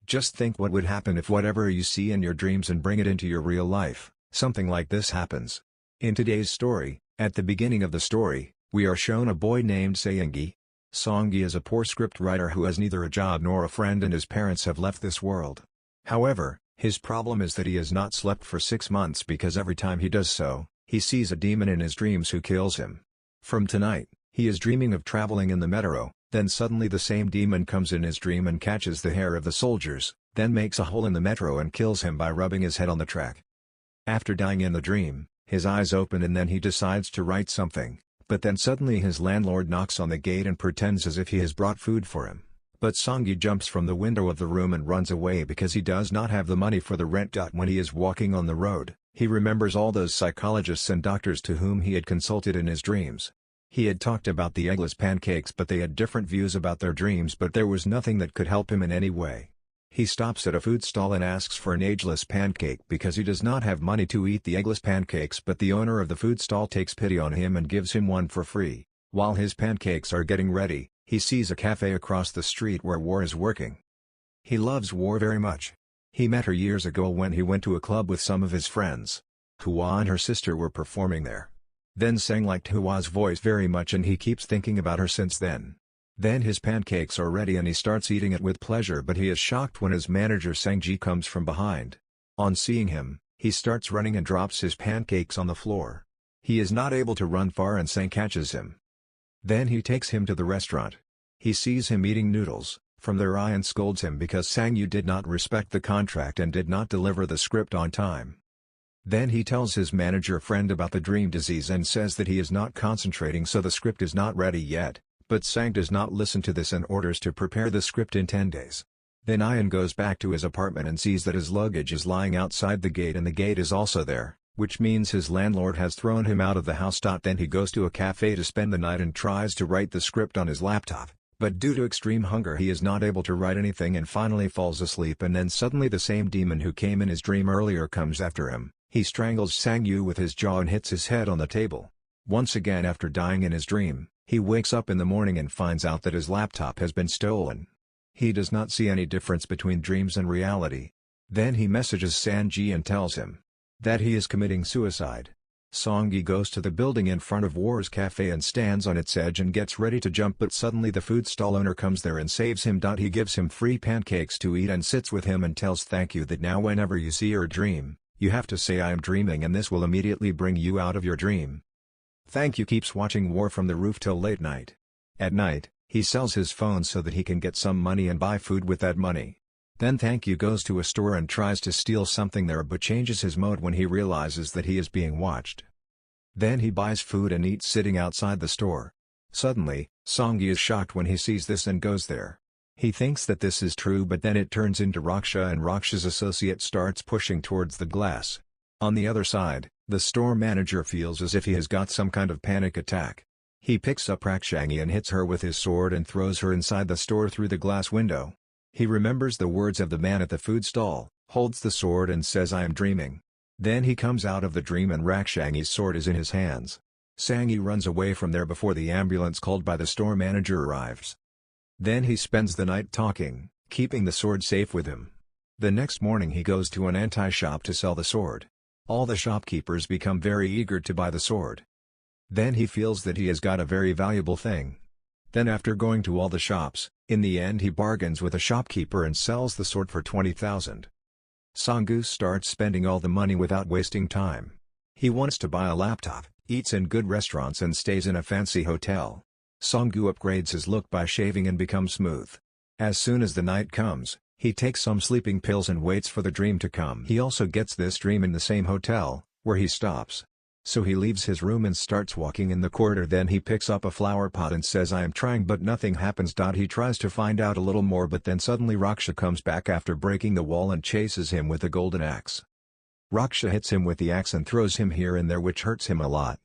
Just think what would happen if whatever you see in your dreams and bring it into your real life, something like this happens. In today's story, at the beginning of the story, we are shown a boy named Seongi. Seongi is a poor script writer who has neither a job nor a friend and his parents have left this world. However, his problem is that he has not slept for 6 months because every time he does so, he sees a demon in his dreams who kills him. From tonight, he is dreaming of traveling in the metro, then suddenly the same demon comes in his dream and catches the hair of the soldiers, then makes a hole in the metro and kills him by rubbing his head on the track. After dying in the dream, his eyes open and then he decides to write something, but then suddenly his landlord knocks on the gate and pretends as if he has brought food for him. But Seongi jumps from the window of the room and runs away because he does not have the money for the rent. When he is walking on the road, he remembers all those psychologists and doctors to whom he had consulted in his dreams. He had talked about the eggless pancakes but they had different views about their dreams, but there was nothing that could help him in any way. He stops at a food stall and asks for an eggless pancake because he does not have money to eat the eggless pancakes, but the owner of the food stall takes pity on him and gives him one for free. While his pancakes are getting ready, he sees a cafe across the street where War is working. He loves War very much. He met her years ago when he went to a club with some of his friends. Hwa and her sister were performing there. Then Sang liked Hwa's voice very much and he keeps thinking about her since then. Then his pancakes are ready and he starts eating it with pleasure, but he is shocked when his manager Sang-ji comes from behind. On seeing him, he starts running and drops his pancakes on the floor. He is not able to run far and Sang catches him. Then he takes him to the restaurant. He sees him eating noodles from their eye and scolds him because Sang-yu did not respect the contract and did not deliver the script on time. Then he tells his manager friend about the dream disease and says that he is not concentrating so the script is not ready yet, but Sang does not listen to this and orders to prepare the script in 10 days. Then Ian goes back to his apartment and sees that his luggage is lying outside the gate and the gate is also there, which means his landlord has thrown him out of the house. Then he goes to a cafe to spend the night and tries to write the script on his laptop, but due to extreme hunger he is not able to write anything and finally falls asleep, and then suddenly the same demon who came in his dream earlier comes after him. He strangles Sang-yu with his jaw and hits his head on the table. Once again, after dying in his dream, he wakes up in the morning and finds out that his laptop has been stolen. He does not see any difference between dreams and reality. Then he messages Sang-ji and tells him that he is committing suicide. Seongi goes to the building in front of War's cafe and stands on its edge and gets ready to jump, but suddenly the food stall owner comes there and saves him. He gives him free pancakes to eat and sits with him and tells thank you that now whenever you see or dream, you have to say I am dreaming and this will immediately bring you out of your dream. Thank you keeps watching War from the roof till late night. At night, he sells his phone so that he can get some money and buy food with that money. Then Thank You goes to a store and tries to steal something there but changes his mode when he realizes that he is being watched. Then he buys food and eats sitting outside the store. Suddenly, Seongi is shocked when he sees this and goes there. He thinks that this is true, but then it turns into Raksha and Raksha's associate starts pushing towards the glass. On the other side, the store manager feels as if he has got some kind of panic attack. He picks up Rakshangi and hits her with his sword and throws her inside the store through the glass window. He remembers the words of the man at the food stall, holds the sword and says I am dreaming. Then he comes out of the dream and Rakshangi's sword is in his hands. Sang-yu runs away from there before the ambulance called by the store manager arrives. Then he spends the night talking, keeping the sword safe with him. The next morning he goes to an anti-shop to sell the sword. All the shopkeepers become very eager to buy the sword. Then he feels that he has got a very valuable thing. Then after going to all the shops, in the end he bargains with a shopkeeper and sells the sword for 20,000. Sang-gu starts spending all the money without wasting time. He wants to buy a laptop, eats in good restaurants and stays in a fancy hotel. Sang-gu upgrades his look by shaving and becomes smooth. As soon as the night comes, he takes some sleeping pills and waits for the dream to come. He also gets this dream in the same hotel, where he stops. So he leaves his room and starts walking in the corridor. Then he picks up a flower pot and says I am trying, but nothing happens. He tries to find out a little more, but then suddenly Raksha comes back after breaking the wall and chases him with a golden axe. Raksha hits him with the axe and throws him here and there, which hurts him a lot.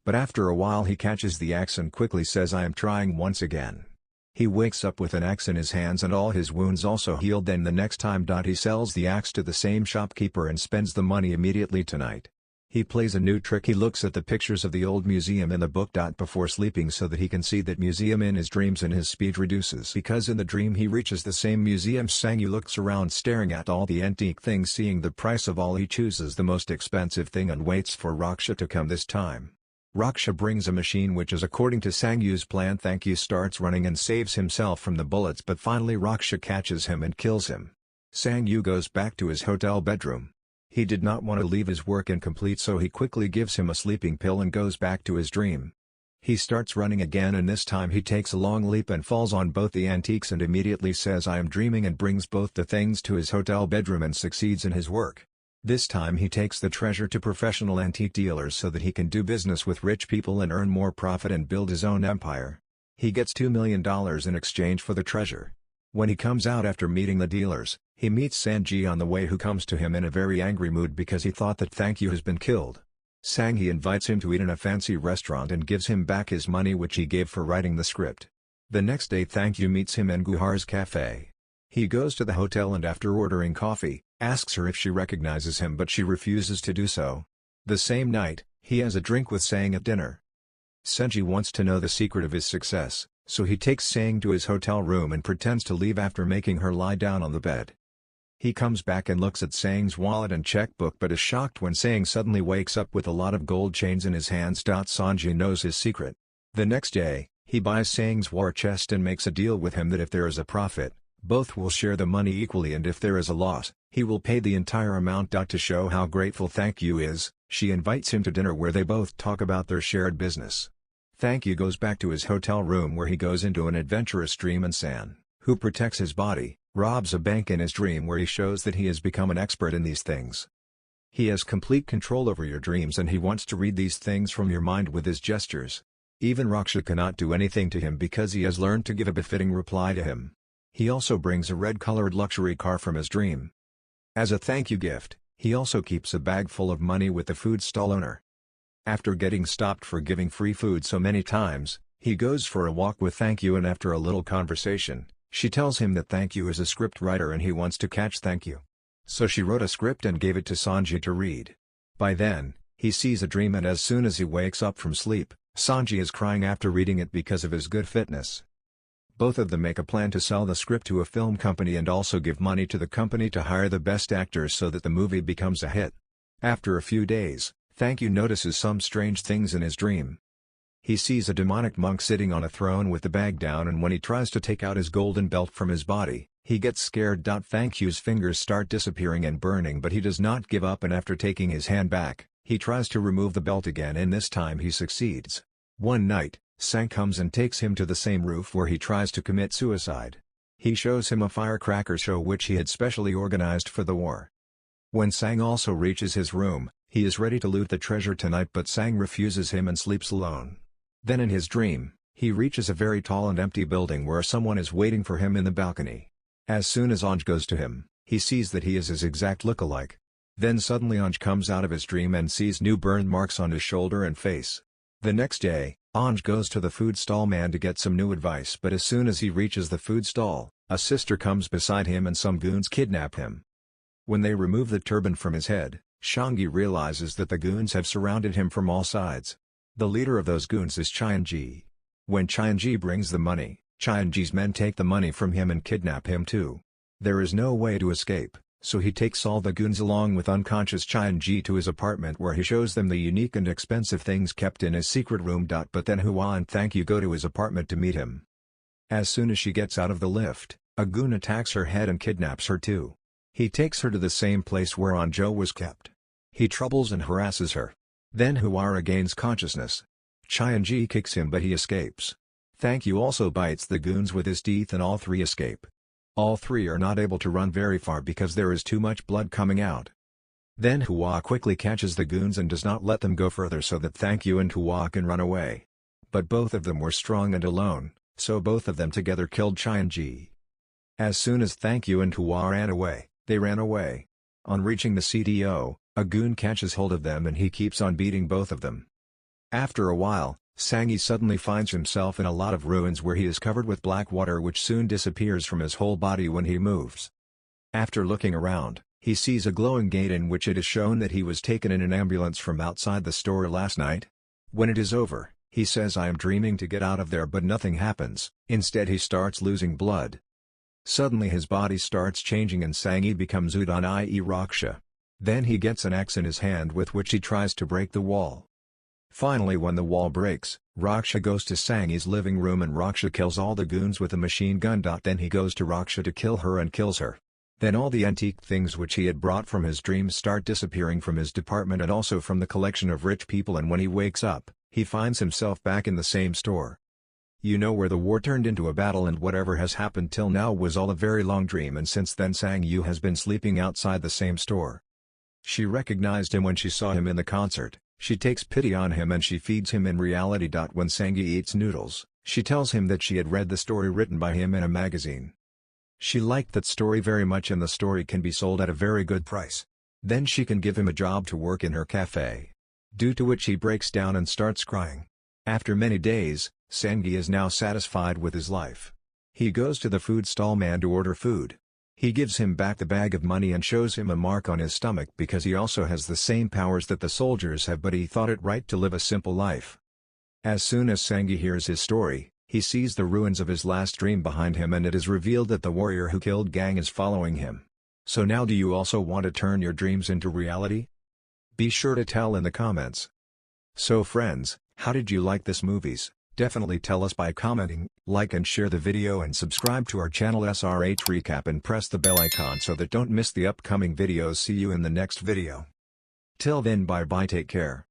But after a while he catches the axe and quickly says I am trying once again. He wakes up with an axe in his hands and all his wounds also healed. Then the next time he sells the axe to the same shopkeeper and spends the money immediately tonight. He plays a new trick. He looks at the pictures of the old museum in the book. Before sleeping so that he can see that museum in his dreams, and his speed reduces because in the dream he reaches the same museum. Sang-yu looks around staring at all the antique things, seeing the price of all. He chooses the most expensive thing and waits for Raksha to come this time. Raksha brings a machine which is according to Sang-yu's plan. Thank-yu starts running and saves himself from the bullets, but finally Raksha catches him and kills him. Sang-yu goes back to his hotel bedroom. He did not want to leave his work incomplete, so he quickly gives him a sleeping pill and goes back to his dream. He starts running again, and this time he takes a long leap and falls on both the antiques and immediately says I am dreaming, and brings both the things to his hotel bedroom and succeeds in his work. This time he takes the treasure to professional antique dealers so that he can do business with rich people and earn more profit and build his own empire. He gets $2 million in exchange for the treasure. When he comes out after meeting the dealers, he meets Sanji on the way, who comes to him in a very angry mood because he thought that Thank-yu has been killed. Sang-hee invites him to eat in a fancy restaurant and gives him back his money which he gave for writing the script. The next day Thank-yu meets him in Guhar's cafe. He goes to the hotel and after ordering coffee, asks her if she recognizes him, but she refuses to do so. The same night, he has a drink with Sang at dinner. Senji wants to know the secret of his success, so he takes Sang to his hotel room and pretends to leave after making her lie down on the bed. He comes back and looks at Sang's wallet and checkbook, but is shocked when Sang suddenly wakes up with a lot of gold chains in his hands. Sanji knows his secret. The next day, he buys Sang's war chest and makes a deal with him that if there is a profit, both will share the money equally, and if there is a loss, he will pay the entire amount. To show how grateful Thank-yu is, she invites him to dinner where they both talk about their shared business. Thank-yu goes back to his hotel room where he goes into an adventurous dream, and San, who protects his body, robs a bank in his dream where he shows that he has become an expert in these things. He has complete control over your dreams and he wants to read these things from your mind with his gestures. Even Raksha cannot do anything to him because he has learned to give a befitting reply to him. He also brings a red-colored luxury car from his dream. As a thank you gift, he also keeps a bag full of money with the food stall owner. After getting stopped for giving free food so many times, he goes for a walk with Thank-yu, and after a little conversation, she tells him that Thank-yu is a script writer and he wants to catch Thank-yu. So she wrote a script and gave it to Sanji to read. By then, he sees a dream, and as soon as he wakes up from sleep, Sanji is crying after reading it because of his good fitness. Both of them make a plan to sell the script to a film company and also give money to the company to hire the best actors so that the movie becomes a hit. After a few days, Thank-yu notices some strange things in his dream. He sees a demonic monk sitting on a throne with the bag down, and when he tries to take out his golden belt from his body, he gets scared. Thank-yu's fingers start disappearing and burning, but he does not give up, and after taking his hand back, he tries to remove the belt again, and this time he succeeds. One night, Sang comes and takes him to the same roof where he tries to commit suicide. He shows him a firecracker show which he had specially organized for the war. When Sang also reaches his room, he is ready to loot the treasure tonight, but Sang refuses him and sleeps alone. Then in his dream, he reaches a very tall and empty building where someone is waiting for him in the balcony. As soon as Anj goes to him, he sees that he is his exact look-alike. Then suddenly Anj comes out of his dream and sees new burn marks on his shoulder and face. The next day, Anj goes to the food stall man to get some new advice, but as soon as he reaches the food stall, a sister comes beside him and some goons kidnap him. When they remove the turban from his head, Shangi realizes that the goons have surrounded him from all sides. The leader of those goons is Chionji. When Chionji brings the money, Chionji's men take the money from him and kidnap him too. There is no way to escape, so he takes all the goons along with unconscious Chionji to his apartment where he shows them the unique and expensive things kept in his secret room. But then Hua and Thank-yu go to his apartment to meet him. As soon as she gets out of the lift, a goon attacks her head and kidnaps her too. He takes her to the same place where Anjo was kept. He troubles and harasses her. Then Hua regains consciousness. Chionji kicks him but he escapes. Thank-yu also bites the goons with his teeth and all three escape. All three are not able to run very far because there is too much blood coming out. Then Hua quickly catches the goons and does not let them go further so that Thank-yu and Hua can run away. But both of them were strong and alone, so both of them together killed Chionji. As soon as Thank-yu and Hua ran away, they ran away. On reaching the CDO, a goon catches hold of them and he keeps on beating both of them. After a while, Sangi suddenly finds himself in a lot of ruins where he is covered with black water which soon disappears from his whole body when he moves. After looking around, He sees a glowing gate in which it is shown that he was taken in an ambulance from outside the store last night. When it is over, he says, "I am dreaming to get out of there," but nothing happens. Instead he starts losing blood. Suddenly his body starts changing and Sangi becomes Udon, i.e. Raksha. Then he gets an axe in his hand with which he tries to break the wall. Finally, when the wall breaks, Raksha goes to Sangi's living room and Raksha kills all the goons with a machine gun. Then he goes to Raksha to kill her and kills her. Then all the antique things which he had brought from his dreams start disappearing from his department and also from the collection of rich people, and when he wakes up, he finds himself back in the same store. You know, where the war turned into a battle, and whatever has happened till now was all a very long dream, and since then Sang-yu has been sleeping outside the same store. She recognized him when she saw him in the concert. She takes pity on him and she feeds him in reality. When Sang-yu eats noodles, she tells him that she had read the story written by him in a magazine. She liked that story very much and the story can be sold at a very good price. Then she can give him a job to work in her cafe. Due to which he breaks down and starts crying. After many days, Sang-yu is now satisfied with his life. He goes to the food stall man to order food. He gives him back the bag of money and shows him a mark on his stomach because he also has the same powers that the soldiers have, but he thought it right to live a simple life. As soon as Sang-yu hears his story, he sees the ruins of his last dream behind him and it is revealed that the warrior who killed Gang is following him. So now, do you also want to turn your dreams into reality? Be sure to tell in the comments. So friends, how did you like this movies? Definitely tell us by commenting, like and share the video and subscribe to our channel SRH Recap and press the bell icon so that don't miss the upcoming videos. See you in the next video. Till then, bye bye, take care.